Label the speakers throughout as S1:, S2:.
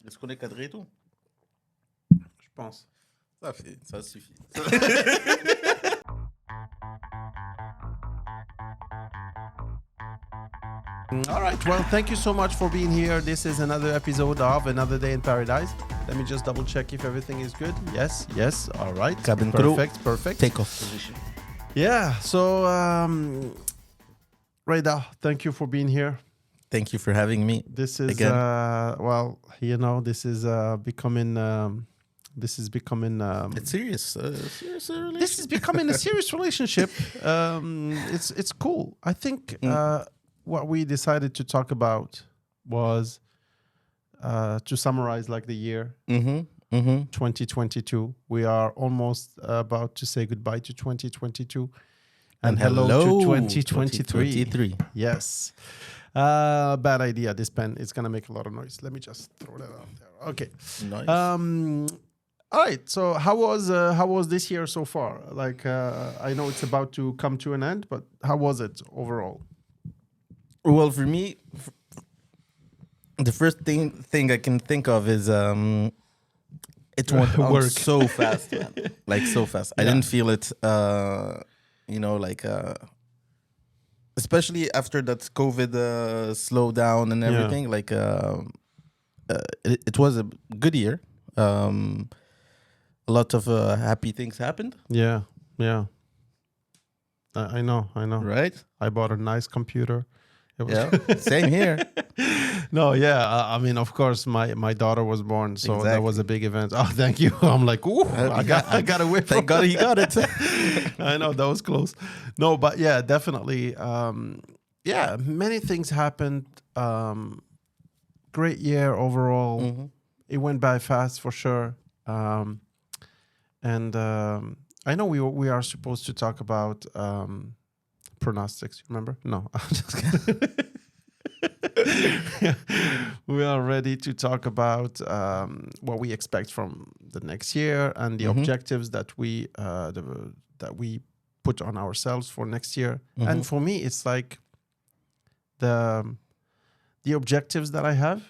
S1: Est-ce qu'on est cadré et tout?
S2: Je pense.
S1: Ça suffit.
S2: All right. Well, thank you so much for being here. This is another episode of Another Day in Paradise. Let me just double check if everything is good. Yes. All right.
S1: Cabin crew.
S2: Perfect.
S1: Take off position.
S2: Yeah. So, Reda, thank you for being here.
S1: Thank you for having me.
S2: This is
S1: Again.
S2: this is becoming.
S1: It's serious. Serious relationship.
S2: This is becoming a serious relationship. It's cool. I think what we decided to talk about was to summarize like the year 2022. We are almost about to say goodbye to 2022 and hello to 2023. Yes. Bad idea. This pen, it's going to make a lot of noise. Let me just throw that out there. Okay.
S1: Nice.
S2: All right. So how was this year so far? Like, I know it's about to come to an end, but how was it overall?
S1: Well, for me, the first thing I can think of is it went on
S2: Work.
S1: so fast, man. Like so fast. I didn't feel it. Especially after that COVID slowdown and everything. Like it was a good year. A lot of happy things happened.
S2: Yeah. I know.
S1: Right?
S2: I bought a nice computer. It was
S1: Yeah. Same here.
S2: No, yeah. I mean, of course, my daughter was born, so that
S1: Exactly.
S2: was a big event. Oh, thank you. I'm like, ooh, I got away from
S1: Thank God he got it.
S2: I know that was close. No, but yeah, definitely. Many things happened. Great year overall.
S1: Mm-hmm.
S2: It went by fast for sure. I know we are supposed to talk about pronostics. Remember? No, I'm just kidding. We are ready to talk about what we expect from the next year and the objectives that we put on ourselves for next year. And for me, it's like the objectives that I have.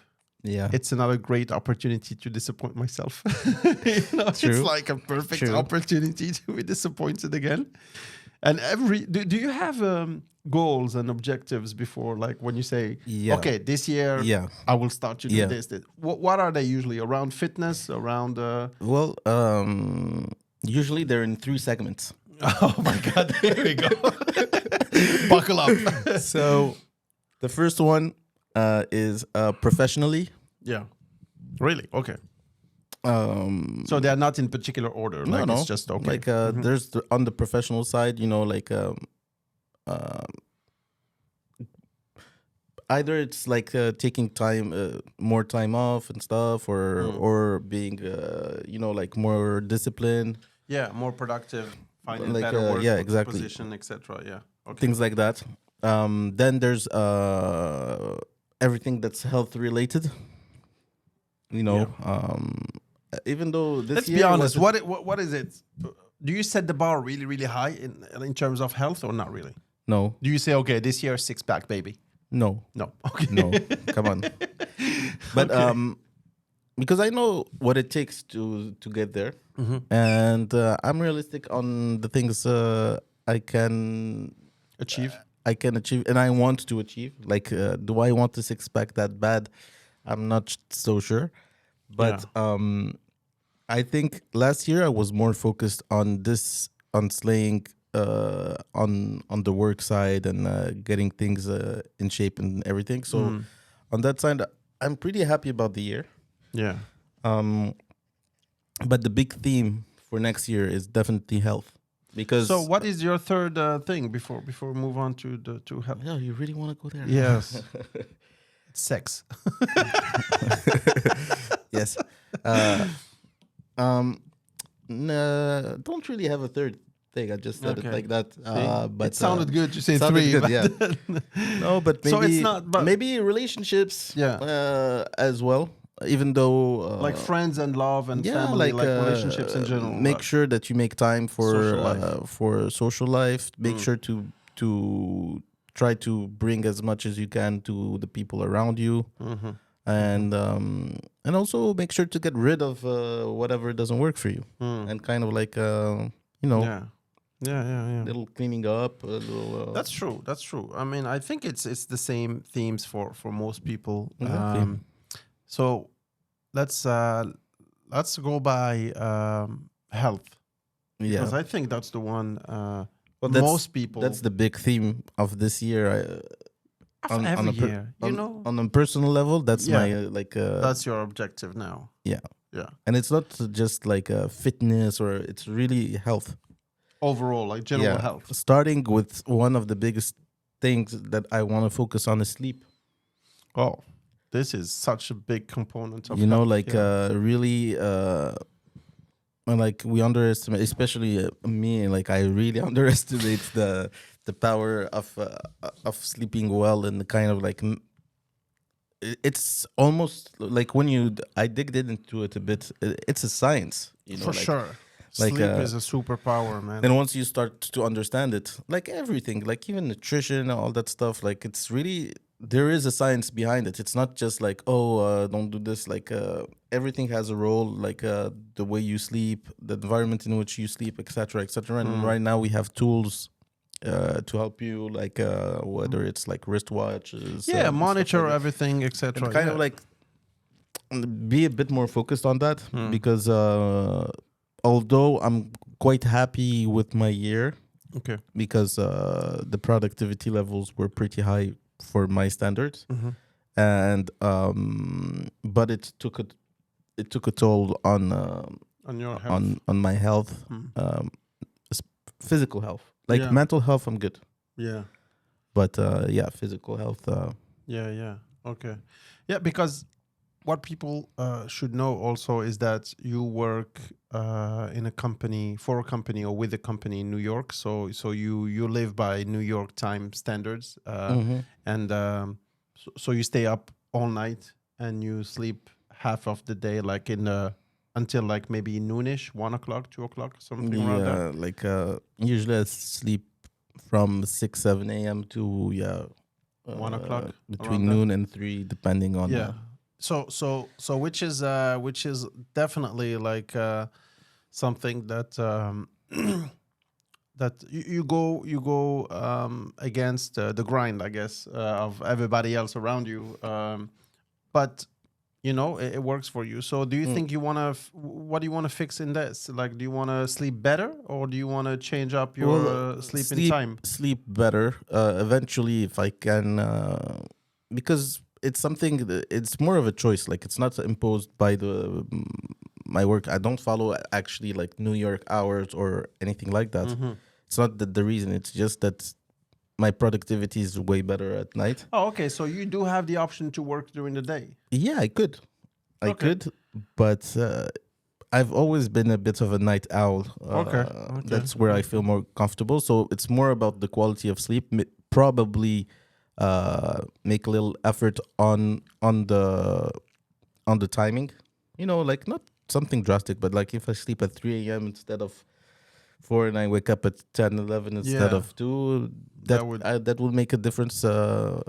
S1: Yeah.
S2: It's another great opportunity to disappoint myself.
S1: True.
S2: It's like a perfect opportunity to be disappointed again. And do you have goals and objectives before, like when you say, okay, this year I will start to do this. What are they usually? Around fitness? Around?
S1: Well, usually they're in 3 segments.
S2: Oh my God! Here we go. Buckle up.
S1: So, the first one is professionally.
S2: Yeah. Really? Okay. So they are not in particular order.
S1: No.
S2: It's just okay.
S1: Like there's on the professional side, like either it's like taking more time off and stuff, or being like more disciplined.
S2: Yeah, more productive, finding
S1: Like,
S2: better work
S1: exactly.
S2: position, etc. Yeah. Okay.
S1: Things like that. Then there's everything that's health related. Even though this
S2: Let's
S1: year
S2: be honest.
S1: was
S2: What is it? Do you set the bar really, really high in terms of health, or not really?
S1: no,
S2: Do you say, okay, this year 6-pack, baby?
S1: no,
S2: No. Okay.
S1: no. Come on. But because I know what it takes to get there, and I'm realistic on the things I can
S2: Achieve.
S1: achieve, and I want to achieve. Like, do I want the 6-pack that bad? I'm not so sure. But I think last year I was more focused on slaying on the work side and getting things in shape and everything. So on that side, I'm pretty happy about the year.
S2: Yeah.
S1: But the big theme for next year is definitely health. Because
S2: So what is your third thing before we move on to health?
S1: yeah, you really want to go there?
S2: Yes. Sex.
S1: Yes. Don't really have a third thing. I just said it
S2: Okay.
S1: like that. But
S2: it sounded good. You say
S1: sounded
S2: 3.
S1: good,
S2: but
S1: yeah. No, but maybe
S2: So it's not- but-
S1: maybe relationships. As well. Even though
S2: like friends and love and
S1: yeah,
S2: family, like relationships in general.
S1: Make sure that you make time
S2: Social life.
S1: for social life. Make sure to try to bring as much as you can to the people around you. and also make sure to get rid of whatever doesn't work for you, and kind of like little cleaning up.
S2: That's true. That's true. I mean, I think it's the same themes for most people.
S1: Exactly.
S2: So let's go by health, because I think that's the one. Most people.
S1: That's the big theme of this year.
S2: On
S1: a personal level, that's my
S2: that's your objective now.
S1: Yeah. And it's not just like fitness, or it's really health.
S2: Overall, like general health.
S1: Starting with one of the biggest things that I want to focus on is sleep.
S2: Oh, this is such a big component of
S1: really. Like we underestimate, especially me. Like I really underestimate the power of sleeping well, and the kind of like it's almost like when I digged into it a bit. It's a science,
S2: For sure. Sleep is a superpower, man.
S1: And once you start to understand it, like everything, like even nutrition, all that stuff, like it's really, there is a science behind it. It's not just like, don't do this. Like everything has a role, like the way you sleep, the environment in which you sleep, etc., etc. And right now we have tools to help you, like whether it's like wristwatches,
S2: monitor
S1: like
S2: everything, etc.
S1: Kind of like be a bit more focused on that, because although I'm quite happy with my year, because the productivity levels were pretty high for my standards, and but it took a toll on
S2: your health,
S1: on my health, physical health. Like mental health, I'm good.
S2: Yeah,
S1: but physical health.
S2: Okay, because what people should know also is that you work in a company, for a company, or with a company in New York. So you live by New York time standards, and so you stay up all night and you sleep half of the day, like until like maybe noonish, 1 o'clock, 2 o'clock, something around that.
S1: Like usually I sleep from 6-7 a.m. to
S2: 1 o'clock,
S1: between noon and 3, depending on.
S2: So which is definitely like something that that you go against the grind, I guess, of everybody else around you, but it works for you. So do you think you want to what do you want to fix in this? Like, do you want to sleep better, or do you want to change up your sleeping time?
S1: Sleep better eventually, if I can, because it's something it's more of a choice. Like, it's not imposed by my work. I don't follow actually like New York hours or anything like that. It's not the reason. It's just that my productivity is way better at night.
S2: Oh, okay. So you do have the option to work during the day.
S1: Yeah, I could, but I've always been a bit of a night owl. That's where I feel more comfortable. So it's more about the quality of sleep. Probably make a little effort on the timing. Like not something drastic, but like if I sleep at 3 a.m. instead of 4, and I wake up at 10, 11 instead of 2, that will make a difference, a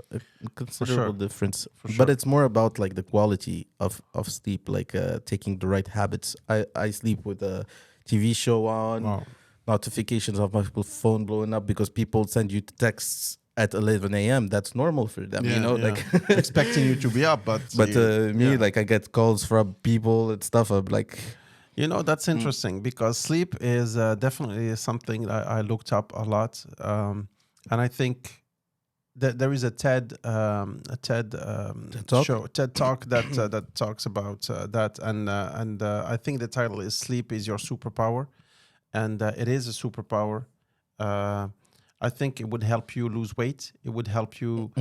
S1: considerable difference. But it's more about like the quality of sleep, like taking the right habits. I sleep with a TV show on, notifications of my phone blowing up because people send you texts at 11 a.m. That's normal for them, like
S2: expecting you to be up, but
S1: me, like I get calls from people and stuff. I'm like,
S2: that's interesting, because sleep is definitely something that I looked up a lot, and I think that there is a TED Talk that talks about that, and I think the title is "Sleep is Your Superpower," and it is a superpower. I think it would help you lose weight. It would help you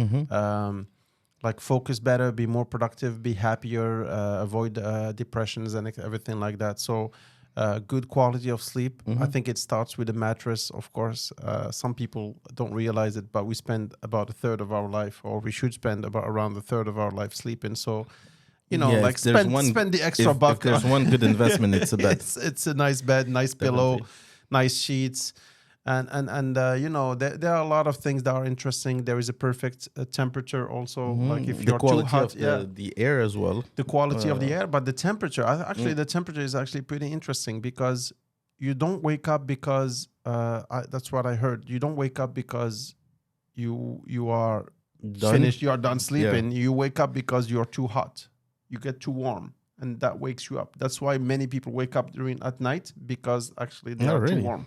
S2: like focus better, be more productive, be happier, avoid depressions and everything like that. So good quality of sleep. I think it starts with a mattress, of course. Some people don't realize it, but we spend about a third of our life, or we should spend around a third of our life sleeping. So, like spend the extra buck.
S1: If there's one good investment, it's a bed.
S2: It's a nice bed, nice pillow, nice sheets. and you know, there are a lot of things that are interesting. There is a perfect temperature also, like if you're too hot,
S1: the air as well,
S2: the quality of the air, but the temperature. Actually, the temperature is actually pretty interesting because you don't wake up because that's what I heard. You don't wake up because you are finished. You are done sleeping. You wake up because you're too hot. You get too warm, and that wakes you up. That's why many people wake up at night, because actually they are too warm.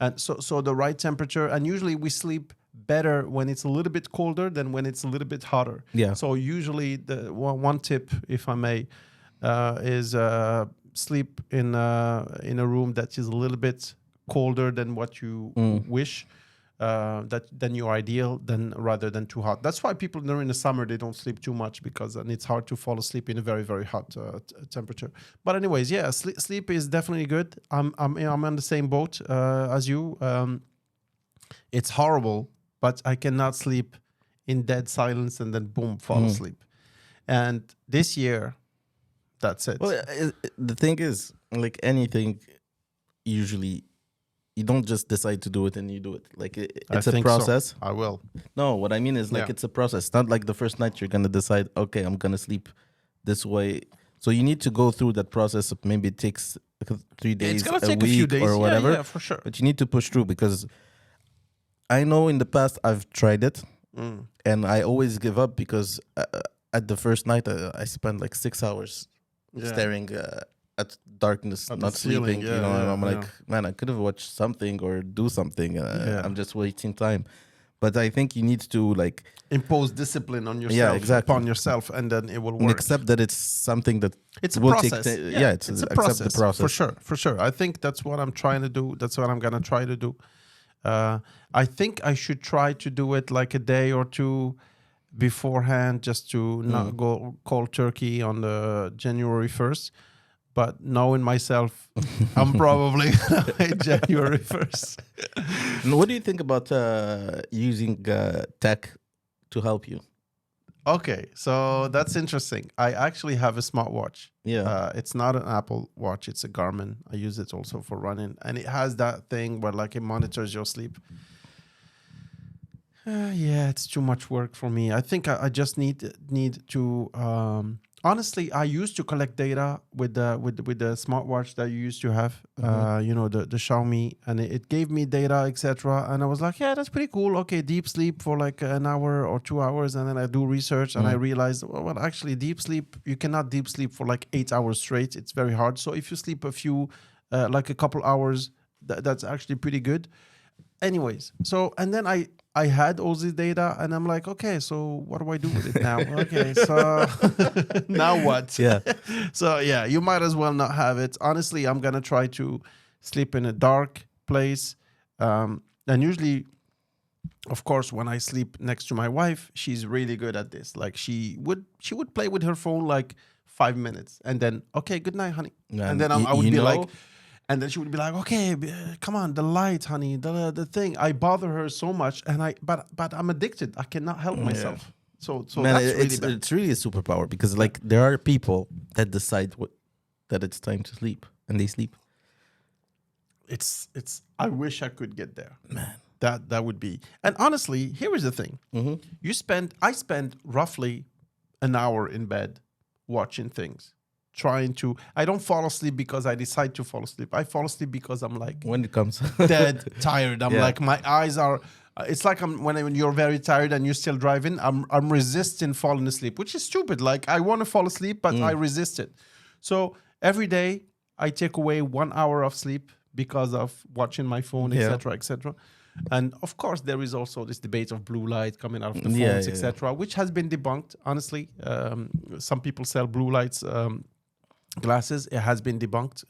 S2: And so the right temperature, and usually we sleep better when it's a little bit colder than when it's a little bit hotter.
S1: Yeah.
S2: So usually the one tip, if I may, is sleep in a room that is a little bit colder than what you wish. Than your ideal, rather than too hot. That's why people during the summer they don't sleep too much, because and it's hard to fall asleep in a very, very hot temperature. But anyways, yeah, sleep is definitely good. I'm on the same boat as you. It's horrible, but I cannot sleep in dead silence and then boom, fall asleep. And this year, that's it.
S1: Well, the thing is, like anything, usually you don't just decide to do it and you do it. Like it's a process.
S2: So. I will.
S1: No, what I mean is like it's a process. Not like the first night you're gonna decide, okay, I'm gonna sleep this way. So you need to go through that process of maybe it takes 3 days,
S2: it's gonna
S1: a
S2: take
S1: week,
S2: a few days,
S1: or whatever.
S2: Yeah, for sure.
S1: But you need to push through, because I know in the past I've tried it and I always give up, because at the first night I spent like 6 hours staring at darkness, not sleeping. You know, and I'm like, man, I could have watched something or do something. I'm just wasting time. But I think you need to like
S2: impose discipline on yourself, upon yourself, and then it will work.
S1: And accept that it's something that
S2: it's a process.
S1: It's a process. The process
S2: for sure. I think that's what I'm trying to do. That's what I'm gonna try to do. I think I should try to do it like a day or two beforehand, just to not go cold turkey on the January 1st. But knowing myself, I'm probably January 1st.
S1: And what do you think about using tech to help you?
S2: Okay, so that's interesting. I actually have a smartwatch.
S1: Yeah.
S2: It's not an Apple Watch. It's a Garmin. I use it also for running. And it has that thing where like it monitors your sleep. Yeah, it's too much work for me. I think I just need to... honestly, I used to collect data with the smartwatch that you used to have, you know, the Xiaomi, and it gave me data, etc. And I was like, yeah, that's pretty cool. Okay, deep sleep for like an hour or 2 hours, and then I do research, and I realized, well, actually, deep sleep, you cannot deep sleep for like 8 hours straight. It's very hard. So if you sleep a few, like a couple hours, that's actually pretty good. Anyways, so and then I had all this data, and I'm like, okay, so what do I do with it now? Okay, so now what?
S1: Yeah.
S2: So yeah, you might as well not have it. Honestly, I'm gonna try to sleep in a dark place, and usually, of course, when I sleep next to my wife, she's really good at this. Like she would play with her phone like 5 minutes, and then okay, good night, honey, and then I would be like. And then she would be like, "Okay, come on, the light, honey, the thing." I bother her so much, and but I'm addicted. I cannot help myself. So
S1: man,
S2: that's really bad.
S1: It's really a superpower, because like there are people that decide that it's time to sleep, and they sleep.
S2: It's. I wish I could get there, man. That would be. And honestly, here is the thing: I spend roughly an hour in bed watching things. I don't fall asleep because I decide to fall asleep. I fall asleep because I'm like,
S1: when it comes
S2: dead tired. I'm like, my eyes are. It's like when you're very tired and you're still driving. I'm resisting falling asleep, which is stupid. Like I want to fall asleep, but I resist it. So every day I take away 1 hour of sleep because of watching my phone, etc., etc. And of course, there is also this debate of blue light coming out of the phones, etc., which has been debunked. Honestly, some people sell blue lights. Glasses, it has been debunked.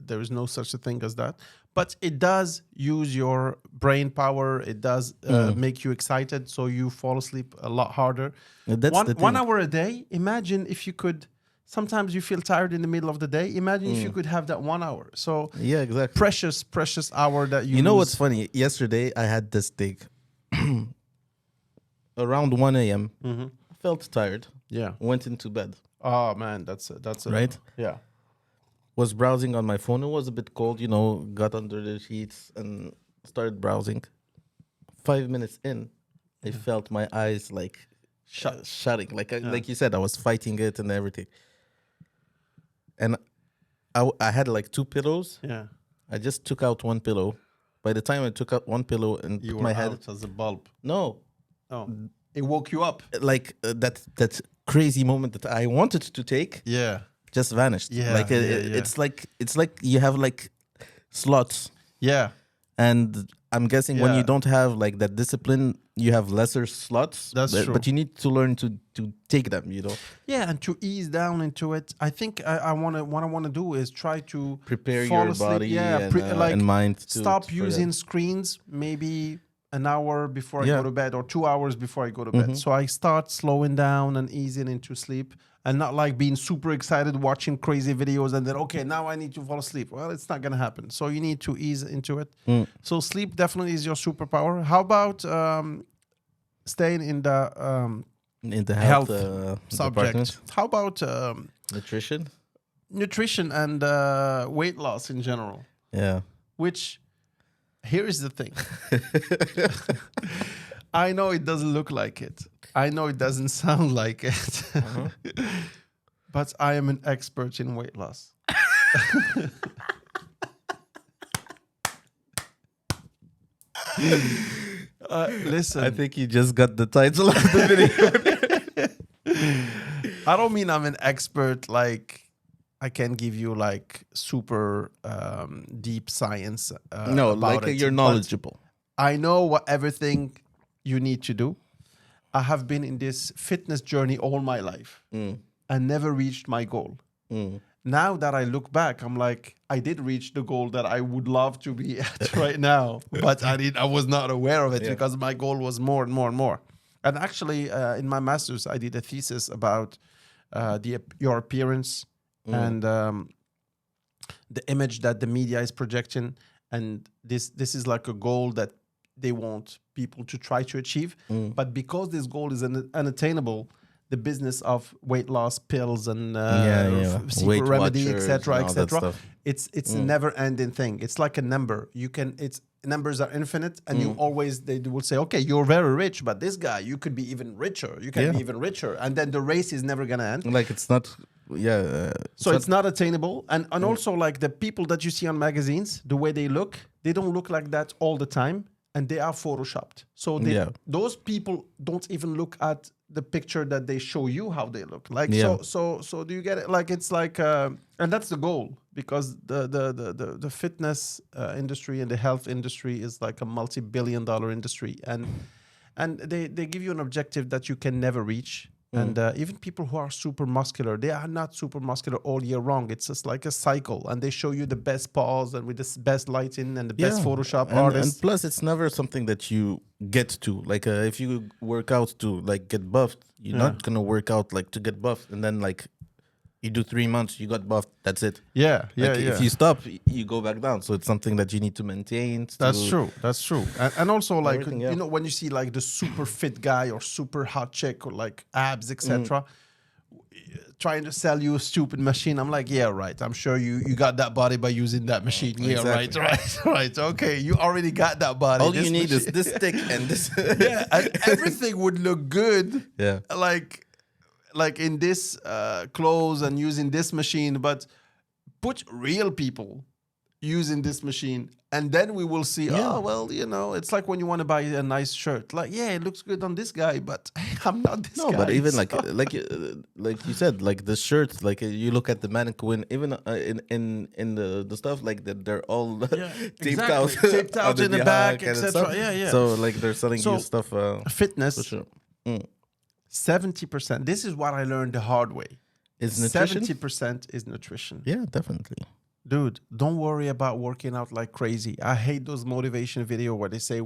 S2: There is no such a thing as that, but it does use your brain power. It does make you excited, so you fall asleep a lot harder.
S1: That's
S2: 1 hour a day. Imagine if you could. Sometimes you feel tired in the middle of the day. Imagine if you could have that 1 hour. So
S1: yeah, exactly.
S2: Precious hour that you.
S1: You know what's funny? Yesterday I had this thing. Around 1 a.m. I felt tired.
S2: Yeah,
S1: went into bed.
S2: Oh man, that's
S1: right.
S2: Yeah,
S1: was browsing on my phone. It was a bit cold, you know. Got under the sheets and started browsing. 5 minutes in, I felt my eyes like shutting. Like you said, I was fighting it and everything. And I had like 2 pillows.
S2: Yeah.
S1: I just took out 1 pillow. By the time I took out 1 pillow and
S2: you
S1: put
S2: were
S1: my head
S2: out as a bulb.
S1: No.
S2: Oh. It woke you up.
S1: Like that crazy moment that I wanted to take.
S2: Yeah.
S1: Just vanished.
S2: Yeah.
S1: Like it's like you have like slots.
S2: Yeah.
S1: And I'm guessing when you don't have like that discipline, you have lesser slots.
S2: That's true.
S1: But you need to learn to take them, you know.
S2: Yeah, and to ease down into it. I think what I want to do is try to
S1: prepare
S2: fall
S1: your
S2: asleep.
S1: body and mind.
S2: Stop using screens maybe an hour before I go to bed or 2 hours before I go to bed. So I start slowing down and easing into sleep. And not like being super excited watching crazy videos and then, okay, now I need to fall asleep. Well, it's not going to happen. So you need to ease into it. So sleep definitely is your superpower. How about staying in the
S1: health
S2: subject?
S1: department?
S2: How about
S1: nutrition?
S2: Nutrition and weight loss in general.
S1: Yeah.
S2: Which, here is the thing. I know it doesn't look like it. I know it doesn't sound like it. But I am an expert in weight loss. Listen.
S1: I think you just got the title of the
S2: video. I don't mean I'm an expert, like I can give you like super deep science.
S1: No, like you're knowledgeable.
S2: I know everything you need to do. I have been in this fitness journey all my life and never reached my goal. Now that I look back, I'm like, I did reach the goal that I would love to be at right now, but I was not aware of it because my goal was more and more and more. And actually, in my master's, I did a thesis about your appearance and the image that the media is projecting. And this is like a goal that they want people to try to achieve. But because this goal is unattainable, the business of weight loss pills and secret remedy, etc., it's a never-ending thing. It's like a number. Numbers are infinite, and you always they will say, okay, you're very rich, but this guy, you could be even richer. You can be even richer, and then the race is never gonna end.
S1: Like it's not,
S2: so it's not attainable, and also like the people that you see on magazines, the way they look, they don't look like that all the time. And they are photoshopped. So those people don't even look at the picture that they show you how they look. Like so do you get it? Like it's like and that's the goal, because the fitness industry and the health industry is like a multi-billion-dollar industry, and they give you an objective that you can never reach. And even people who are super muscular, they are not super muscular all year long. It's just like a cycle. And they show you the best pause and with the best lighting and the best Photoshop artists.
S1: And plus, it's never something that you get to. Like if you work out to like get buffed, you're not going to work out like to get buffed. And then like you do 3 months, you got buffed. That's it. If you stop, you go back down. So it's something that you need to maintain.
S2: That's true. And also like, you know, when you see like the super fit guy or super hot chick or like abs, etc., trying to sell you a stupid machine, I'm like, yeah, right. I'm sure you got that body by using that machine. Yeah, right. Okay, you already got that body.
S1: All you need is this stick and this.
S2: And everything would look good.
S1: Yeah.
S2: Like in this clothes and using this machine, but put real people using this machine, and then we will see, oh, well, you know, it's like when you want to buy a nice shirt. Like, yeah, it looks good on this guy, but I'm not this guy.
S1: No, but even like you said, like the shirts, like you look at the mannequin, even in the stuff, like that they're all taped out
S2: in the back, etc.
S1: So like they're selling you stuff.
S2: Fitness.
S1: For sure.
S2: 70%. This is what I learned the hard way.
S1: Is nutrition?
S2: 70% is nutrition.
S1: Yeah, definitely.
S2: Dude, don't worry about working out like crazy. I hate those motivation videos where they say,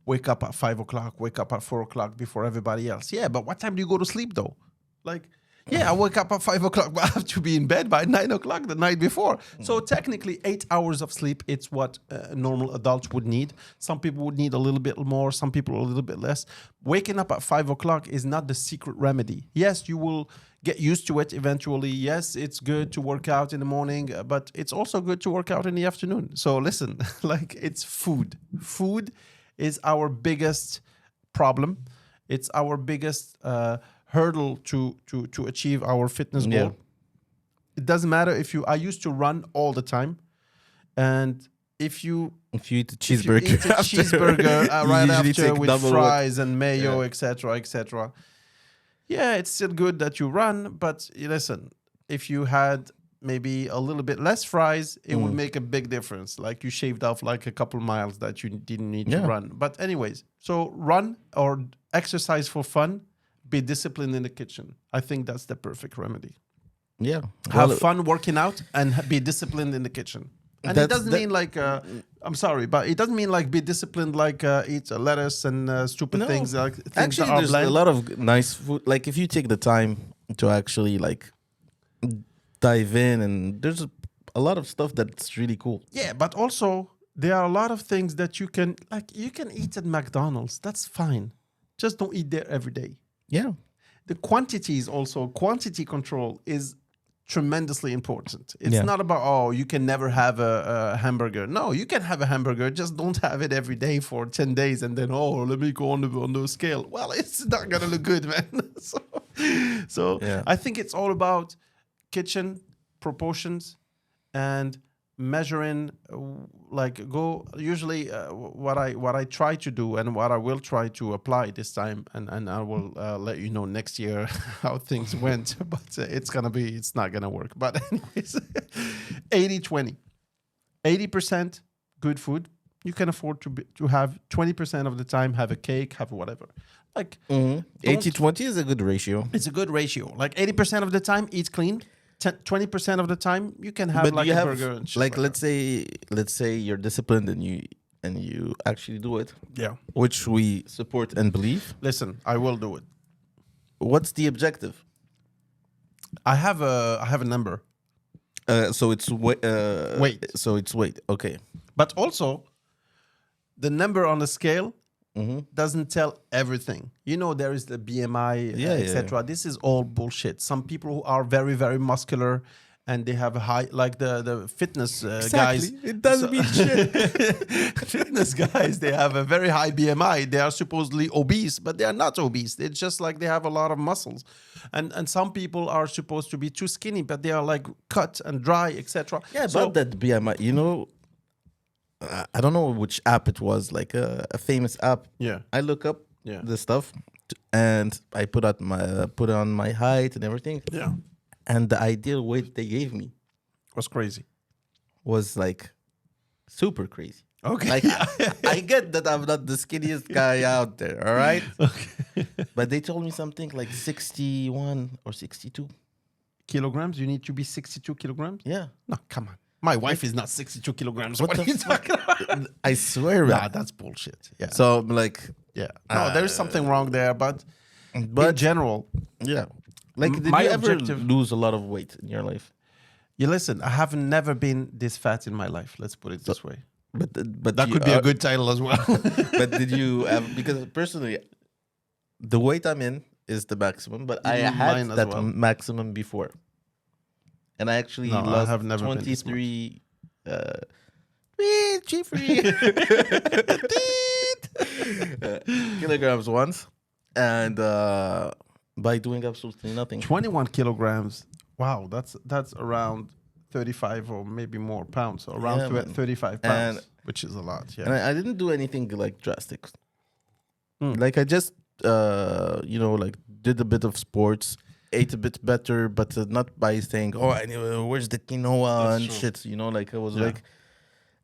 S2: wake up at 5 o'clock, wake up at 4 o'clock before everybody else. Yeah, but what time do you go to sleep though? Like, yeah, I wake up at 5 o'clock, but I have to be in bed by 9 o'clock the night before. So technically 8 hours of sleep, it's what a normal adult would need. Some people would need a little bit more, some people a little bit less. Waking up at 5 o'clock is not the secret remedy. Yes, you will get used to it eventually. Yes, it's good to work out in the morning, but it's also good to work out in the afternoon. So listen, like it's food. Food is our biggest problem. It's our biggest hurdle to achieve our fitness goal.
S1: Yeah.
S2: It doesn't matter if you. I used to run all the time, and if you
S1: eat a cheeseburger,
S2: right after with fries and mayo, etc., etc. Yeah, it's still good that you run, but listen, if you had maybe a little bit less fries, it would make a big difference. Like you shaved off like a couple miles that you didn't need to run. But anyways, so run or exercise for fun, be disciplined in the kitchen. I think that's the perfect remedy.
S1: Yeah.
S2: Have fun working out and be disciplined in the kitchen. And it doesn't mean like, I'm sorry, but it doesn't mean like be disciplined, like eat lettuce and stupid things. Like things
S1: actually,
S2: that are
S1: there's a lot of nice food. Like if you take the time to actually like dive in, and there's a lot of stuff that's really cool.
S2: Yeah, but also there are a lot of things that you can eat at McDonald's. That's fine. Just don't eat there every day.
S1: Yeah.
S2: The quantity control is tremendously important. It's not about, you can never have a hamburger. No, you can have a hamburger, just don't have it every day for 10 days and then, let me go on the scale. Well, it's not going to look good, man. So I think it's all about kitchen proportions and measuring, usually what I try to do and what I will try to apply this time, and I will let you know next year how things went, but it's not gonna work. But anyways, 80-20, 80% good food. You can afford to have 20% of the time have a cake, have whatever. Like
S1: 80-20 is a good ratio.
S2: It's a good ratio. Like 80% of the time, eat clean. 20% of the time you can have a burger and shit.
S1: Like let's say you're disciplined and you actually do it.
S2: Yeah.
S1: Which we support and believe.
S2: Listen, I will do it.
S1: What's the objective?
S2: I have a number.
S1: So it's weight. So it's weight. Okay.
S2: But also the number on the scale doesn't tell everything. You know, there is the BMI, etc. This is all bullshit. Some people who are very, very muscular and they have a high, like the fitness guys.
S1: It doesn't mean shit.
S2: Fitness guys, they have a very high BMI. They are supposedly obese, but they are not obese. It's just like they have a lot of muscles. And some people are supposed to be too skinny, but they are like cut and dry, etc.
S1: Yeah, about that BMI, you know, I don't know which app it was, like a famous app.
S2: Yeah,
S1: I look up the stuff, and I put on my height and everything.
S2: Yeah,
S1: and the ideal weight they gave me
S2: was crazy.
S1: Was like super crazy.
S2: Okay,
S1: like I get that I'm not the skinniest guy out there. All right.
S2: Okay,
S1: but they told me something like 61 or 62
S2: kilograms. You need to be 62 kilograms.
S1: Yeah.
S2: No, come on. My wife is not 62 kilograms. What are you talking about?
S1: I swear.
S2: Nah, that's bullshit. Yeah.
S1: So I'm like,
S2: no, there's something wrong there, but in general,
S1: like, did you ever lose a lot of weight in your life?
S2: You listen, I have never been this fat in my life. Let's put it this way.
S1: But
S2: that could be a good title as well.
S1: But did you ever? Because personally, the weight I'm in is the maximum, but I had that maximum before. And I actually lost 23 kilograms once, and by doing absolutely nothing.
S2: 21 kilograms. Wow, that's around 35 or maybe more pounds. So around 35 pounds, which is a lot. Yeah.
S1: And I didn't do anything like drastic. Like I just like did a bit of sports. Ate a bit better, but not by saying, where's the quinoa and shit, like I was like,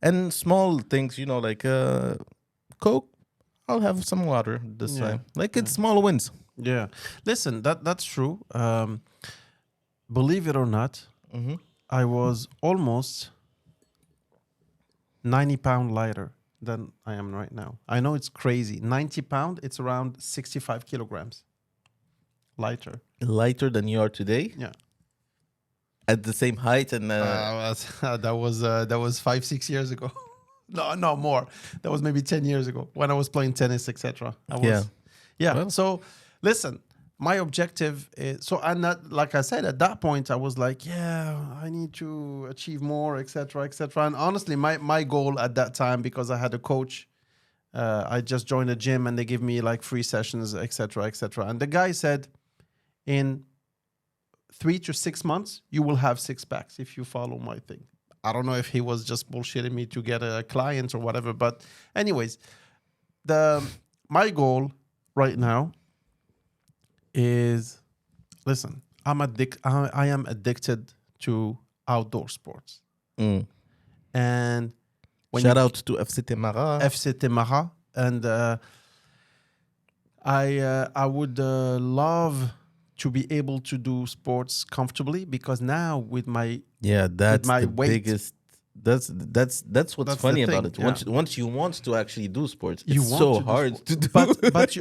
S1: and small things, like Coke, I'll have some water this time. Like it's small wins.
S2: Yeah. Listen, that's true. Believe it or not, I was almost 90 pounds lighter than I am right now. I know it's crazy. 90 pounds, it's around 65 kilograms.
S1: Lighter than you are today?
S2: Yeah.
S1: At the same height and
S2: that was 5-6 years ago. No more. That was maybe 10 years ago when I was playing tennis, etc. Yeah. Well, so listen, my objective is so. And that, like I said, at that point, I was like, yeah, I need to achieve more, etc., etc. And honestly, my goal at that time, because I had a coach, I just joined a gym and they give me like free sessions, etc., etc. And the guy said, in 3 to 6 months, you will have 6 packs if you follow my thing. I don't know if he was just bullshitting me to get a client or whatever, but anyways, my goal right now is, listen, I am addicted to outdoor sports. And
S1: shout out to FC Temara.
S2: FC Temara, and I would love to be able to do sports comfortably, because now with my
S1: that's
S2: my
S1: the
S2: weight,
S1: biggest. That's what's funny about it. Once you want to actually do sports, it's so hard to do.
S2: But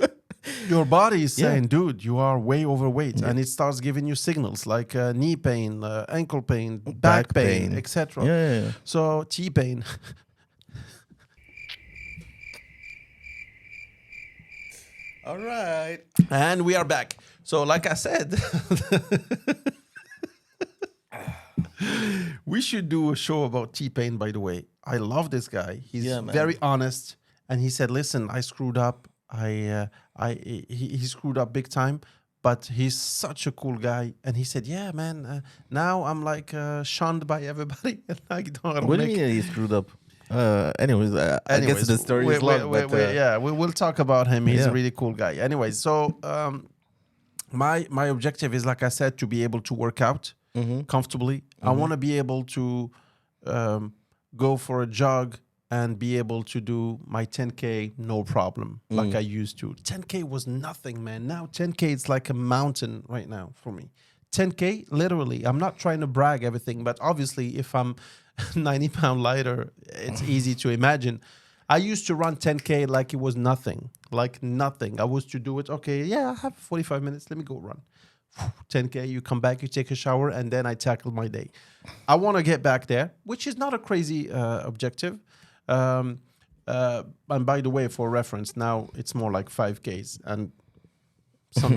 S2: your body is saying, dude, you are way overweight, and it starts giving you signals like knee pain, ankle pain, back pain, etc.
S1: Yeah.
S2: So T-pain.
S1: All right.
S2: And we are back. So like I said, we should do a show about T-Pain, by the way. I love this guy. He's very honest. And he said, listen, I screwed up. He screwed up big time, but he's such a cool guy. And he said, yeah, man, now I'm like shunned by everybody. And I don't
S1: What do you mean he screwed up? Anyways, I guess the story is long.
S2: We will talk about him. He's a really cool guy. Anyways, so my objective is, like I said, to be able to work out comfortably. I want to be able to go for a jog and be able to do my 10K no problem, like I used to. 10K was nothing, man. Now 10K is like a mountain right now for me. 10K, literally. I'm not trying to brag everything, but obviously if I'm 90 pound lighter, it's easy to imagine. I used to run 10K like it was nothing, like nothing. I was to do it, okay, yeah, I have 45 minutes, let me go run. 10K, you come back, you take a shower, and then I tackle my day. I want to get back there, which is not a crazy objective. And by the way, for reference, now it's more like 5Ks, and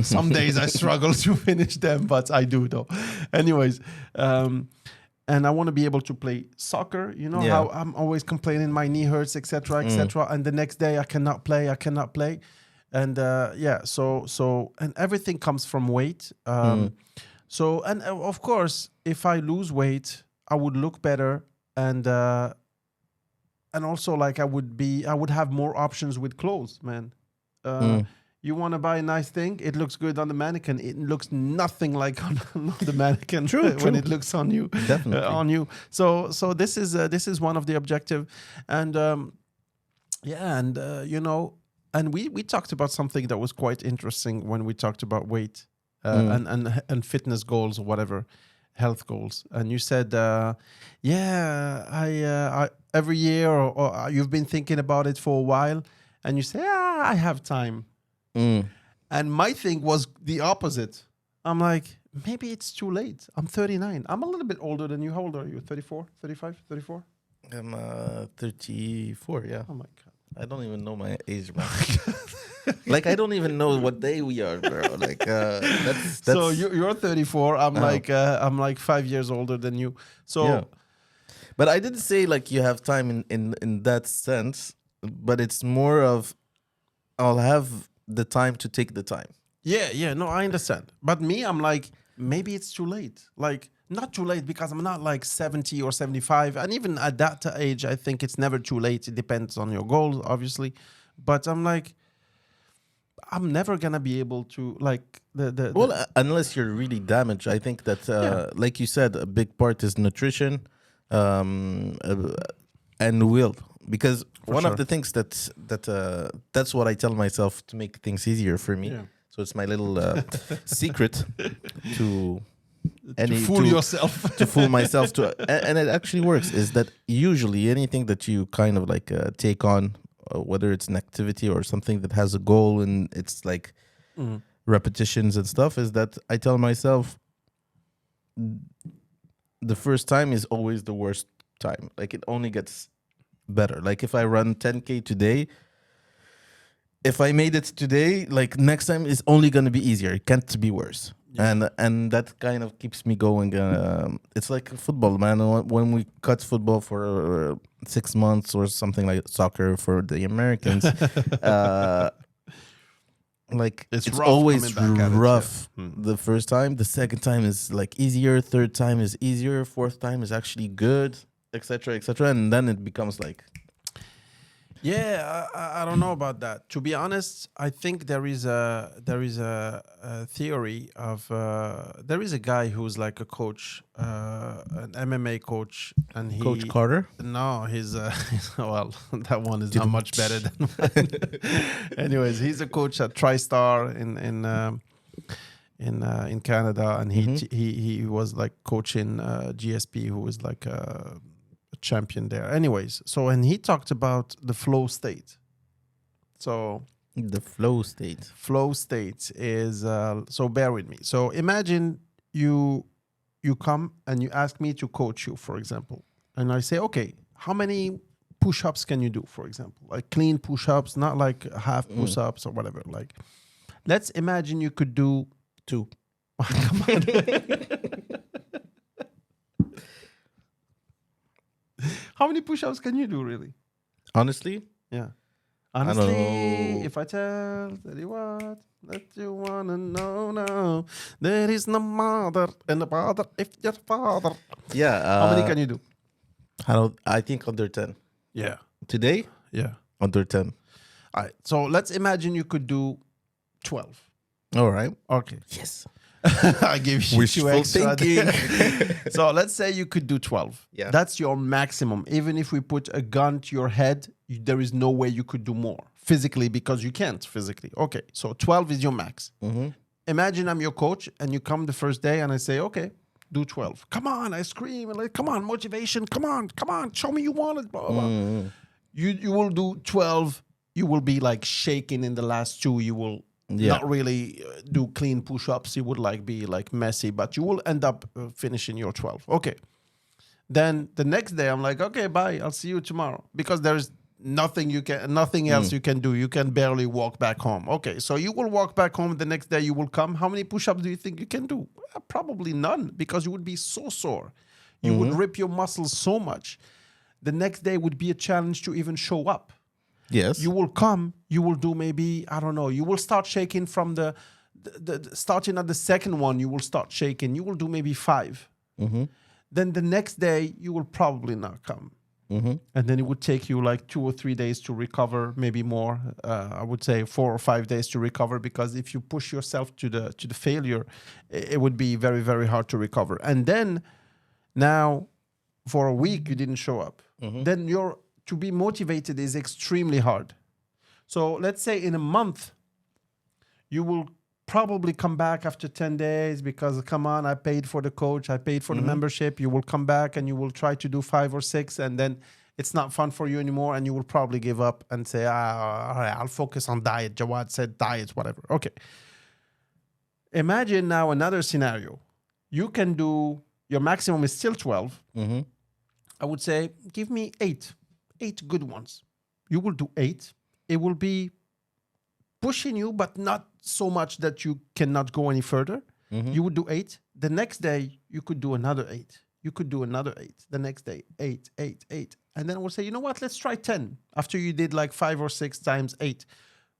S2: some days I struggle to finish them, but I do though. Anyways, and I want to be able to play soccer. You know how I'm always complaining my knee hurts, etc., etc. And the next day I cannot play. And so and everything comes from weight. So, and of course, if I lose weight, I would look better, and also like I would have more options with clothes, man. You want to buy a nice thing, it looks good on the mannequin. It looks nothing like on the mannequin when it looks on you.
S1: Definitely.
S2: On you. So this is one of the objective, and you know, and we talked about something that was quite interesting when we talked about weight and fitness goals or whatever, health goals. And you said, I every year or you've been thinking about it for a while, and you say, I have time. And my thing was the opposite. I'm like, maybe it's too late. I'm 39. I'm a little bit older than you. How old are you? 34, 35, 34?
S1: I'm 34, yeah.
S2: Oh my God.
S1: I don't even know my age, man. Like, I don't even know what day we are, bro. Like, that's
S2: so you're 34. I'm like 5 years older than you. So,
S1: yeah. But I didn't say like you have time in that sense. But it's more of I'll have the time to take the time.
S2: Yeah. No, I understand. But me, I'm like, maybe it's too late. Like, not too late because I'm not like 70 or 75. And even at that age, I think it's never too late. It depends on your goals, obviously. But I'm like, I'm never going to be able to like
S1: unless you're really damaged. I think that, like you said, a big part is nutrition and will. Because one of the things that's what I tell myself to make things easier for me. Yeah. So it's my little secret to
S2: fool yourself,
S1: to fool myself and it actually works. Is that usually anything that you kind of like take on, whether it's an activity or something that has a goal and it's like repetitions and stuff, is that I tell myself the first time is always the worst time. Like it only gets better. Like if I run 10K today, if I made it today, like next time is only gonna be easier. It can't be worse. Yeah. And that kind of keeps me going. It's like football, man. When we cut football for 6 months or something like soccer for the Americans, like it's always rough. The first time, the second time is like easier, third time is easier, fourth time is actually good, etc., and then it becomes like.
S3: Yeah, I don't know about that. To be honest, I think there is a theory of there is a guy who's like a coach, an MMA coach, and he
S1: Coach Carter.
S3: No, he's well, that one is not much better than mine. Anyways, he's a coach at TriStar in Canada, and he was like coaching GSP, who was like a champion there. Anyways, so and he talked about the flow state. So
S1: the flow state
S3: is so bear with me. So imagine you come and you ask me to coach you, for example, and I say, okay, how many push-ups can you do, for example, like clean push-ups, not like half push-ups or whatever. Like, let's imagine you could do 2. Come on. How many push-ups can you do, really?
S1: Honestly?
S3: Yeah. Honestly, if I tell you what that you want to know now, there is no mother and a father if your father.
S1: Yeah.
S3: How many can you do?
S1: I think under 10.
S3: Yeah.
S1: Today?
S3: Yeah.
S1: Under 10.
S3: All right. So let's imagine you could do 12.
S1: All right.
S3: Okay.
S1: Yes.
S3: I give you
S1: wishful
S3: extra
S1: thinking.
S3: So let's say you could do 12.
S1: Yeah.
S3: That's your maximum. Even if we put a gun to your head, there is no way you could do more physically, because you can't physically. Okay, so 12 is your max.
S1: Mm-hmm.
S3: Imagine I'm your coach and you come the first day and I say, okay, do 12. Come on, I scream, like, come on, motivation, come on, show me you want it, blah, blah, blah. You will do 12. You will be like shaking in the last 2. You will not really do clean push-ups. You would like be like messy, but you will end up finishing your 12. Okay. Then the next day I'm like, okay, bye. I'll see you tomorrow, because there's nothing else you can do. You can barely walk back home. Okay, so you will walk back home. The next day you will come. How many push-ups do you think you can do? Probably none, because you would be so sore. You would rip your muscles so much. The next day would be a challenge to even show up.
S1: Yes.
S3: You will come, you will do maybe, I don't know, you will start shaking from the starting at the second one, you will start shaking. You will do maybe 5.
S1: Mm-hmm.
S3: Then the next day, you will probably not come.
S1: Mm-hmm.
S3: And then it would take you like 2 or 3 days to recover, maybe more. I would say 4 or 5 days to recover, because if you push yourself to the failure, it would be very, very hard to recover. And then now for a week, you didn't show up. Mm-hmm. Then to be motivated is extremely hard. So let's say in a month, you will probably come back after 10 days because, come on, I paid for the coach, I paid for the membership. You will come back and you will try to do 5 or 6, and then it's not fun for you anymore, and you will probably give up and say, all right, I'll focus on diet. Jawad said diet, whatever. Okay. Imagine now another scenario. You can do, your maximum is still 12.
S1: Mm-hmm.
S3: I would say, give me 8 good ones. You will do 8. It will be pushing you, but not so much that you cannot go any further. Mm-hmm. You would do 8. The next day, you could do another 8. You could do another 8. The next day, 8. And then we'll say, you know what? Let's try 10. After you did like 5 or 6 times 8.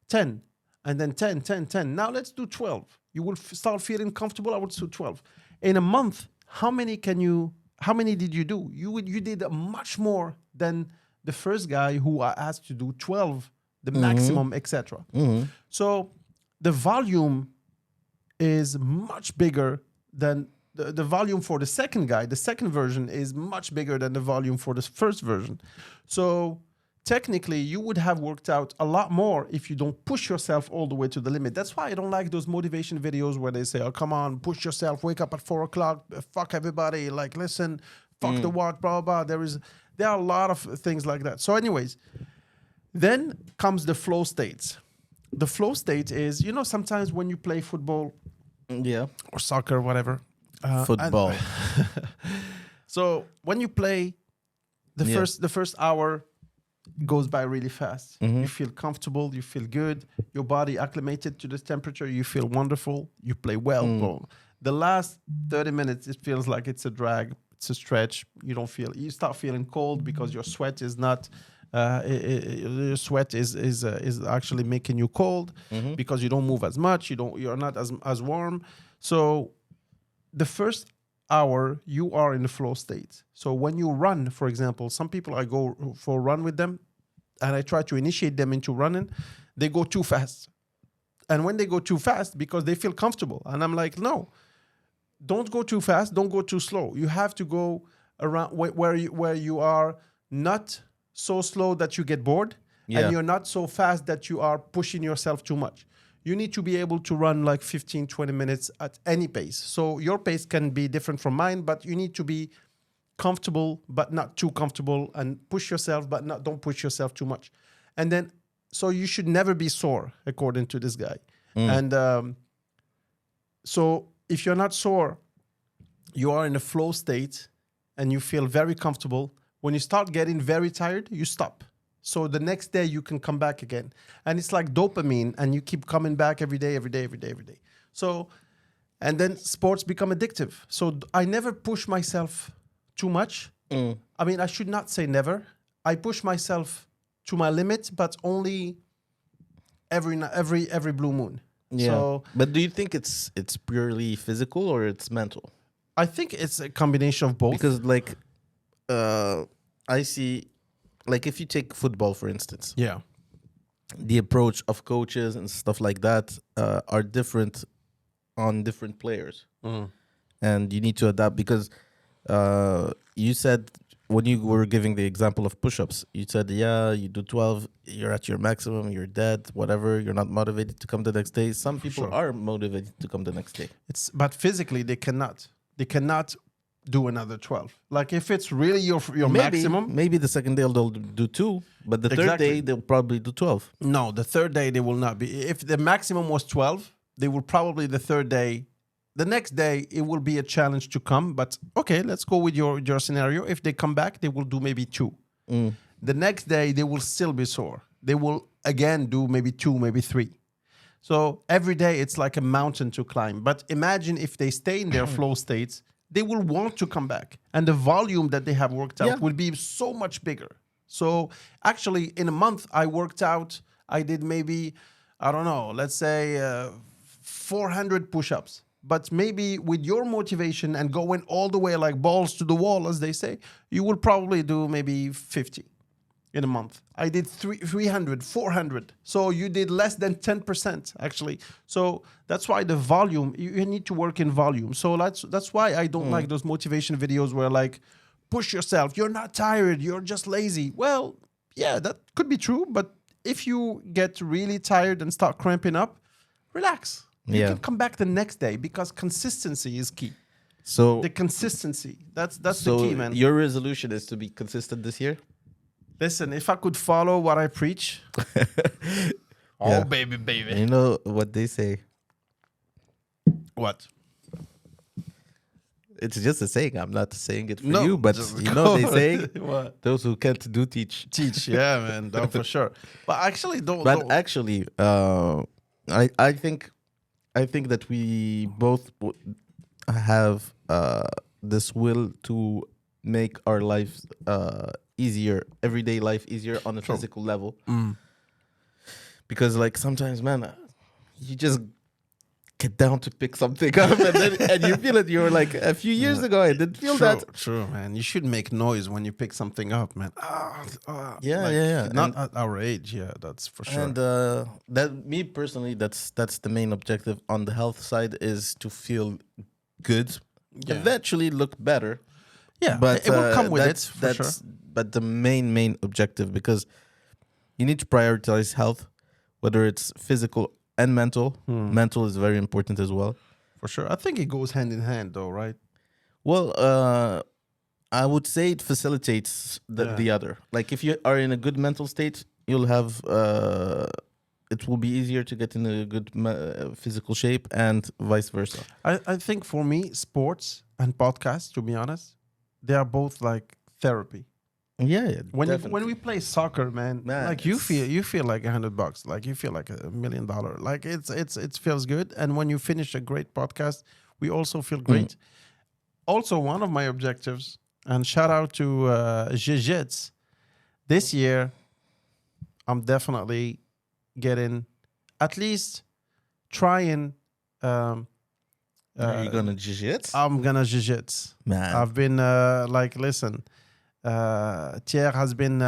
S3: 10. And then 10. Now let's do 12. You will start feeling comfortable. I would do 12. In a month, how many did you do? You did much more than the first guy who I asked to do 12, the maximum, etc.
S1: Mm-hmm.
S3: So the volume is much bigger than the volume for the second guy. The second version is much bigger than the volume for the first version. So technically, you would have worked out a lot more if you don't push yourself all the way to the limit. That's why I don't like those motivation videos where they say, oh, come on, push yourself, wake up at 4 o'clock, fuck everybody, like, listen, fuck the watch, blah, blah, blah. There are a lot of things like that. So anyways, then comes the flow states. The flow state is, sometimes when you play football or soccer, whatever.
S1: Football.
S3: So when you play the first hour, goes by really fast. You feel comfortable, you feel good, your body acclimated to this temperature, you feel wonderful, you play well. Bro. The last 30 minutes, it feels like it's a drag, it's a stretch. You start feeling cold because your sweat is not, your sweat is actually making you cold because you don't move as much, you're not as warm. So the first hour, you are in the flow state. So when you run, for example, some people, I go for a run with them and I try to initiate them into running, they go too fast. And when they go too fast, because they feel comfortable, and I'm like, no, don't go too fast, don't go too slow. You have to go around where you are not so slow that you get bored, and you're not so fast that you are pushing yourself too much. You need to be able to run like 15, 20 minutes at any pace. So your pace can be different from mine, but you need to be comfortable, but not too comfortable, and push yourself, but don't push yourself too much. And then, so you should never be sore, according to this guy. And so if you're not sore, you are in a flow state and you feel very comfortable. When you start getting very tired, you stop. So the next day you can come back again. And it's like dopamine, and you keep coming back every day. So, and then sports become addictive. So I never push myself too much. I mean, I should not say never. I push myself to my limit, but only every blue moon.
S1: Yeah.
S3: So,
S1: but do you think it's purely physical or it's mental?
S3: I think it's a combination of both.
S1: Because like, I see, like if you take football, for instance, the approach of coaches and stuff like that are different on different players. And you need to adapt because you said when you were giving the example of push-ups, you said, you do 12, you're at your maximum, you're dead, whatever, you're not motivated to come the next day. Some people are motivated to come the next day.
S3: But physically they cannot do another 12. Like if it's really your maximum.
S1: Maybe the second day they'll do 2, but the third day they'll probably do 12.
S3: No, the third day they will not be. If the maximum was 12, they will probably the next day it will be a challenge to come. But okay, let's go with your scenario. If they come back, they will do maybe 2. The next day they will still be sore. They will again do maybe 2, maybe 3. So every day it's like a mountain to climb. But imagine if they stay in their flow states, they will want to come back. And the volume that they have worked out will be so much bigger. So actually, in a month, I did maybe, I don't know, let's say 400 push-ups. But maybe with your motivation and going all the way like balls to the wall, as they say, you will probably do maybe 50 in a month. I did 300, 400. So you did less than 10% actually. So that's why the volume, you need to work in volume. So that's why I don't like those motivation videos where like, push yourself, you're not tired, you're just lazy. Well, yeah, that could be true. But if you get really tired and start cramping up, relax. You can come back the next day because consistency is key.
S1: So
S3: the consistency, that's the key, man.
S1: Your resolution is to be consistent this year?
S3: Listen, if I could follow what I preach, baby.
S1: You know what they say?
S3: What?
S1: It's just a saying. I'm not saying it for you, but you know they say
S3: what?
S1: Those who can't do teach.
S3: Teach, yeah, man, no, for sure. But actually,
S1: I think that we both have this will to make our lives easier, everyday life easier on a physical level. Because like sometimes, man, you just get down to pick something up and you feel it. You're like, a few years ago, I didn't feel that.
S3: True, man. You should make noise when you pick something up, man.
S1: Yeah.
S3: Not at our age, that's for sure.
S1: And that, me personally, that's the main objective on the health side, is to feel good, eventually look better.
S3: Yeah,
S1: but
S3: it will come with it, for sure.
S1: But the main objective, because you need to prioritize health, whether it's physical and mental. Mental is very important as well.
S3: For sure. I think it goes hand in hand though, right?
S1: Well, I would say it facilitates the other. Like if you are in a good mental state, you'll have, it will be easier to get in a good physical shape, and vice versa.
S3: I think for me, sports and podcasts, to be honest, they are both like therapy.
S1: Yeah,
S3: when we play soccer, man, like you feel like $100, like you feel like $1 million. Like it feels good. And when you finish a great podcast, we also feel great. Also, one of my objectives, and shout out to Jiu-Jitsu, this year, I'm definitely getting at least trying.
S1: Are you gonna jiu-jitsu?
S3: I'm gonna jiu-jitsu.
S1: Man,
S3: I've been listen. Thierry has been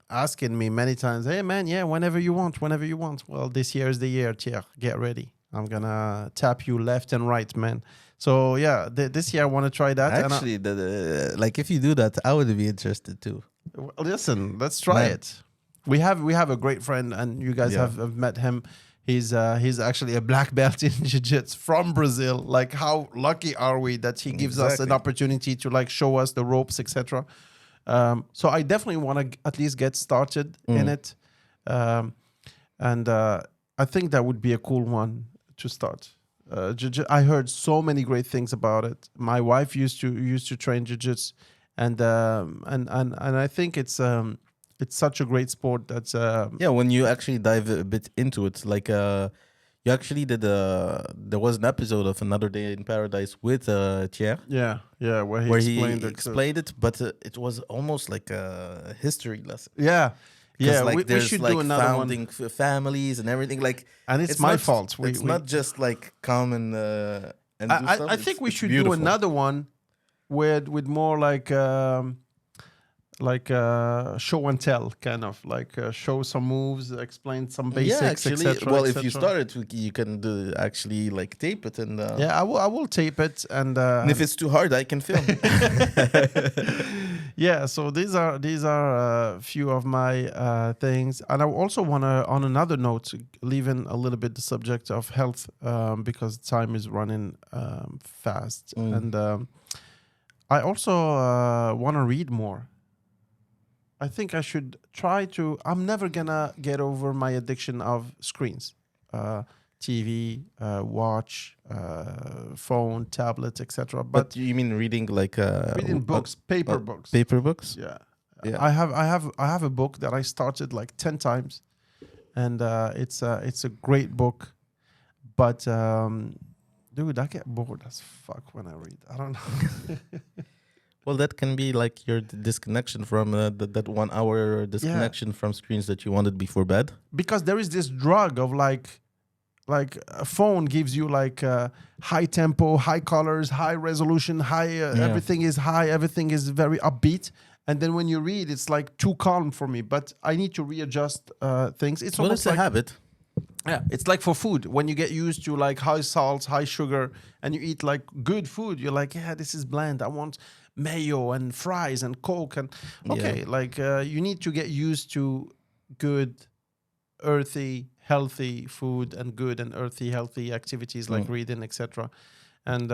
S3: asking me many times, hey man, yeah, whenever you want. Well, this year is the year, Thierry. Get ready. I'm gonna tap you left and right, man. So yeah, this year I want to try that.
S1: Actually, like if you do that, I would be interested too.
S3: Well, listen, let's try it. We have a great friend, and you guys have met him. He's actually a black belt in jiu-jitsu from Brazil. Like, how lucky are we that he gives us an opportunity to like show us the ropes, etc. So I definitely want to at least get started in it, and I think that would be a cool one to start. I heard so many great things about it. My wife used to train jiu-jitsu, and I think it's such a great sport. That's
S1: when you actually dive a bit into it, like you actually did there was an episode of Another Day in Paradise with Thierry.
S3: Where he
S1: explained it, but it was almost like a history lesson.
S3: Like
S1: we
S3: should
S1: like
S3: do another
S1: founding
S3: one.
S1: Families and everything. Like,
S3: and it's my fault.
S1: It's not just like come and do stuff.
S3: I think we should do another one with more like show and tell, kind of like show some moves, explain some basics, etc.
S1: Well, if you start it, you can do actually like tape it and
S3: I will tape it and
S1: if it's too hard, I can film.
S3: So these are a few of my things, and I also want to, on another note, leaving a little bit the subject of health because time is running fast, and I also want to read more. I think I should try to. I'm never gonna get over my addiction of screens, TV, watch, phone, tablet, etc.
S1: But you mean reading like
S3: reading books, paper books?
S1: Paper books?
S3: Yeah. I have a book that I started like 10 times, and it's a great book, but dude, I get bored as fuck when I read. I don't know.
S1: Well, that can be like your disconnection from that 1 hour disconnection from screens that you wanted before bed.
S3: Because there is this drug of like a phone gives you like high tempo, high colors, high resolution, everything is high, everything is very upbeat. And then when you read, it's like too calm for me. But I need to readjust things. It's almost
S1: like a habit.
S3: Yeah, it's like for food. When you get used to like high salt, high sugar, and you eat like good food, you're like, yeah, this is bland. I want mayo and fries and Coke. And you need to get used to good, earthy, healthy food and good and earthy, healthy activities like reading, etc. And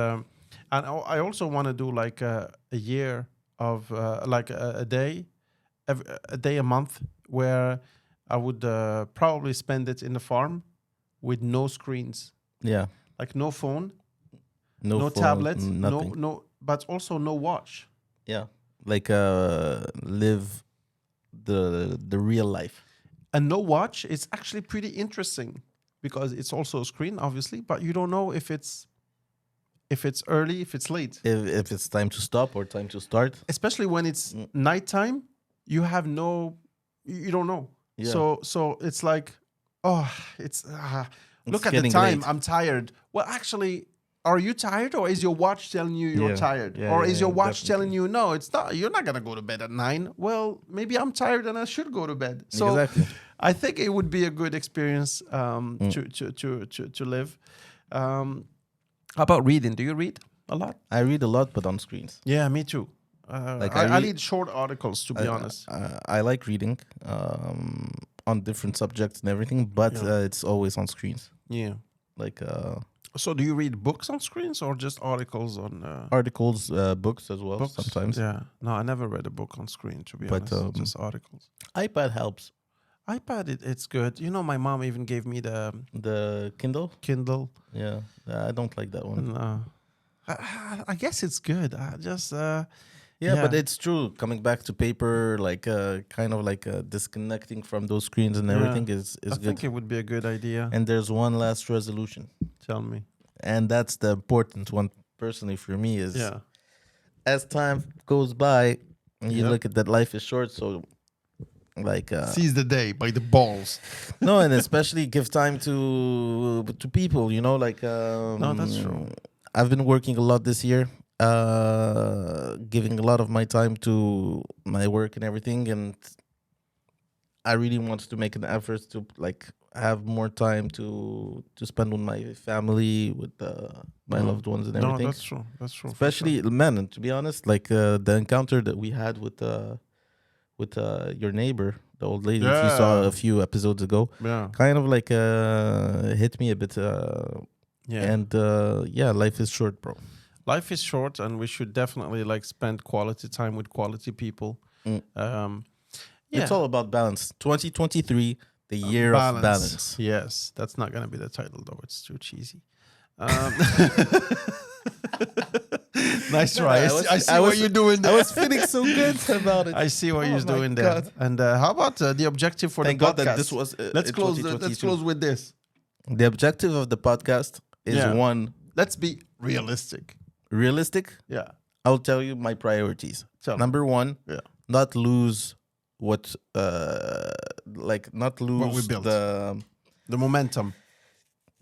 S3: I also want to do like a year of like a day, a month where I would probably spend it in the farm with no screens.
S1: Yeah.
S3: Like no phone,
S1: no phone,
S3: tablet,
S1: nothing.
S3: no, but also no watch.
S1: Yeah. Like live the real life.
S3: And no watch is actually pretty interesting because it's also a screen, obviously, but you don't know if it's early, if it's late.
S1: If it's time to stop or time to start.
S3: Especially when it's nighttime, you don't know. Yeah. So it's like, look at the time. Late. I'm tired. Well, actually, are you tired, or is your watch telling you you're tired? Or is your watch telling you, no, it's not, you're not going to go to bed at 9? Well, maybe I'm tired and I should go to bed. So exactly. I think it would be a good experience to live. How about reading? Do you read a lot?
S1: I read a lot, but on screens.
S3: Yeah, me too. I read short articles, to be honest.
S1: I like reading on different subjects and everything, but it's always on screens.
S3: Yeah.
S1: Like...
S3: So do you read books on screens or just articles on...
S1: Articles, books as well, sometimes.
S3: Yeah. No, I never read a book on screen, to be honest. Just articles.
S1: iPad helps.
S3: iPad, it's good. You know, my mom even gave me
S1: the Kindle?
S3: Kindle.
S1: Yeah. I don't like that one.
S3: I guess it's good. I just...
S1: Yeah, but it's true. Coming back to paper, like kind of like disconnecting from those screens and everything is
S3: I
S1: good.
S3: think it would be a good idea.
S1: And there's one last resolution.
S3: Tell me.
S1: And that's the important one personally for me is as time goes by, you look at that life is short, so like
S3: seize the day by the balls.
S1: No, and especially give time to people, you know, like
S3: no, that's true.
S1: I've been working a lot this year, giving a lot of my time to my work and everything, and I really wanted to make an effort to like have more time to spend with my family, with my loved ones and everything.
S3: No, that's true. That's true.
S1: Especially man, and to be honest, like the encounter that we had with your neighbor, the old lady, if you saw a few episodes ago, kind of like hit me a bit. And life is short, bro.
S3: Life is short, and we should definitely like spend quality time with quality people.
S1: It's all about balance. 2023, the year of balance.
S3: Yes, that's not gonna be the title though. It's too cheesy. Nice try. I see what you're doing there.
S1: I was feeling so good about it.
S3: I see what you're doing there. And how about the objective for the podcast?
S1: That this was,
S3: let's close with this.
S1: The objective of the podcast is one.
S3: Let's be realistic.
S1: Realistic?
S3: Yeah.
S1: I'll tell you my priorities. Number one, not lose what we built. The
S3: momentum,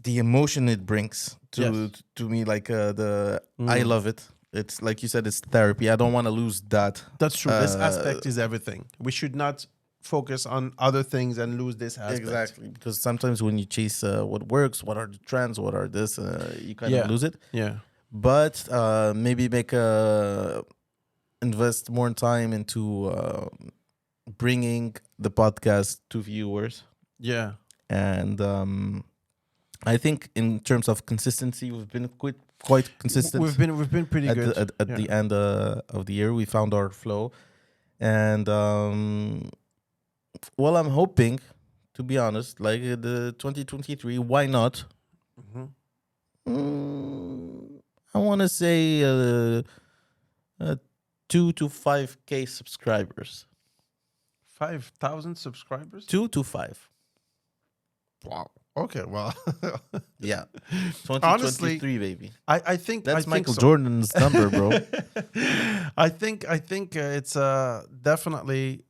S1: the emotion it brings to me. Like I love it. It's like you said, it's therapy. I don't want to lose that.
S3: That's true. This aspect is everything. We should not focus on other things and lose this aspect.
S1: Exactly, because sometimes when you chase what works, what are the trends, what are this, you kind of lose it.
S3: Yeah.
S1: But maybe invest more time into bringing the podcast to viewers.
S3: Yeah.
S1: And I think in terms of consistency, we've been quite consistent.
S3: We've been pretty good
S1: at the end of the year. We found our flow, and I'm hoping, to be honest, like the 2023. Why not? I want to say 2 to 5K subscribers.
S3: 5,000 subscribers?
S1: 2 to 5.
S3: Wow. Okay, well.
S1: Yeah. 2023, honestly, baby.
S3: I think
S1: that's Michael
S3: so.
S1: Jordan's number, bro.
S3: I think it's definitely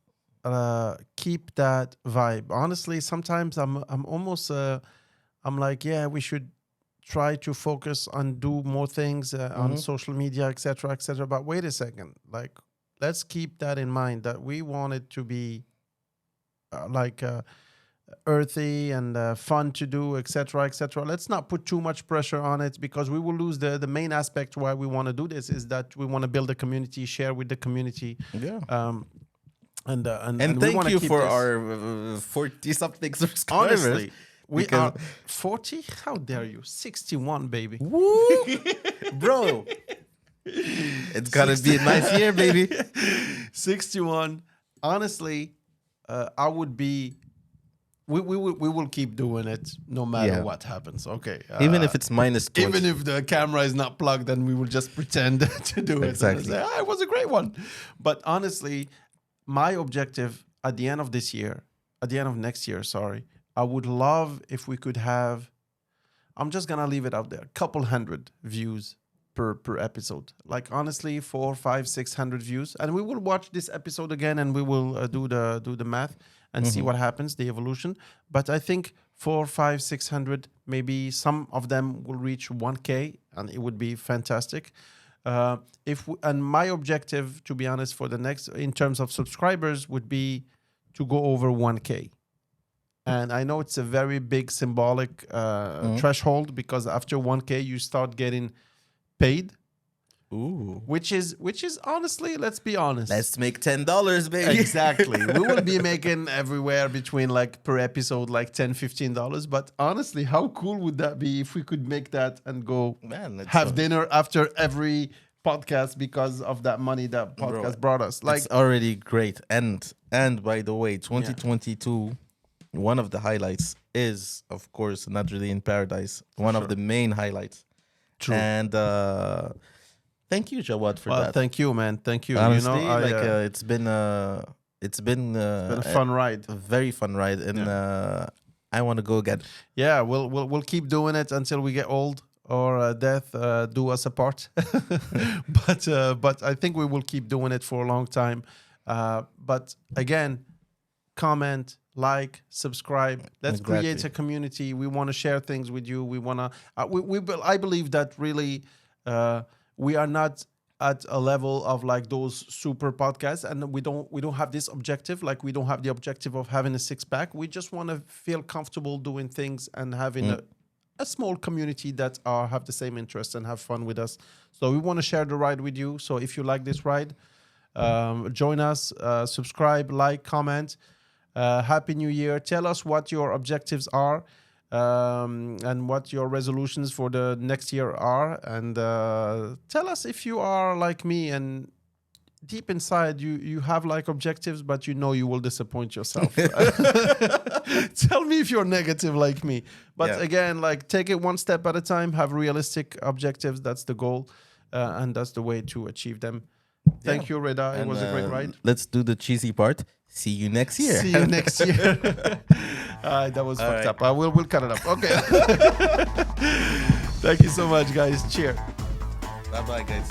S3: keep that vibe. Honestly, sometimes I'm almost I'm like, yeah, we should try to focus on do more things on social media, etc., etc. But wait a second, like let's keep that in mind that we want it to be earthy and fun to do, etc., etc. Let's not put too much pressure on it because we will lose the main aspect why we want to do this is that we want to build a community, share with the community.
S1: Yeah.
S3: And
S1: thank you for our 40-something subscribers.
S3: Honestly, we are 40. How dare you? 61, baby.
S1: Woo, bro. It's gonna be a nice year, baby.
S3: 61. Honestly, I would be. We will keep doing it no matter what happens. Okay.
S1: Even if it's minus 20.
S3: Even if the camera is not plugged, then we will just pretend to do it.
S1: Exactly.
S3: Say, it was a great one. But honestly, my objective at the end of this year, at the end of next year, sorry, I would love if we could have, I'm just going to leave it out there, a couple hundred views per episode. Like honestly, 400, 500, 600 views. And we will watch this episode again and we will do the math and see what happens, the evolution. But I think 400, 500, 600, maybe some of them will reach 1K and it would be fantastic. And my objective, to be honest, for the next, in terms of subscribers, would be to go over 1K. And I know it's a very big symbolic threshold because after 1K, you start getting paid.
S1: Ooh.
S3: Which is honestly, let's be honest.
S1: Let's make $10, baby.
S3: Exactly. We will be making everywhere between like per episode like $10, $15. But honestly, how cool would that be if we could make that and go have dinner after every podcast because of that money that podcast brought us? Like,
S1: it's already great. And by the way, 2022, one of the highlights is, of course, Not Really in Paradise. One of the main highlights.
S3: True.
S1: And Thank you, Jawad, for that.
S3: Thank you, man. Thank you.
S1: Honestly,
S3: you know,
S1: it's been
S3: a fun ride.
S1: A very fun ride, and I want to go again.
S3: Yeah, we'll keep doing it until we get old or death do us apart. but I think we will keep doing it for a long time. But again, comment, like, subscribe. Let's create a community. We want to share things with you. We want to. I believe that really we are not at a level of like those super podcasts, and we don't have this objective. Like we don't have the objective of having a 6-pack. We just want to feel comfortable doing things and having a small community that have the same interests and have fun with us. So we want to share the ride with you. So if you like this ride, join us, subscribe, like, comment. Happy New Year. Tell us what your objectives are and what your resolutions for the next year are. And tell us if you are like me and deep inside you have like objectives, but you know you will disappoint yourself. Tell me if you're negative like me. But again, like take it one step at a time, have realistic objectives. That's the goal. And that's the way to achieve them. Thank you, Reda. It was a great ride.
S1: Let's do the cheesy part. See you next year.
S3: See you next year. That was fucked up. We'll cut it up. Okay. Thank you so much, guys. Cheers.
S1: Bye-bye, guys.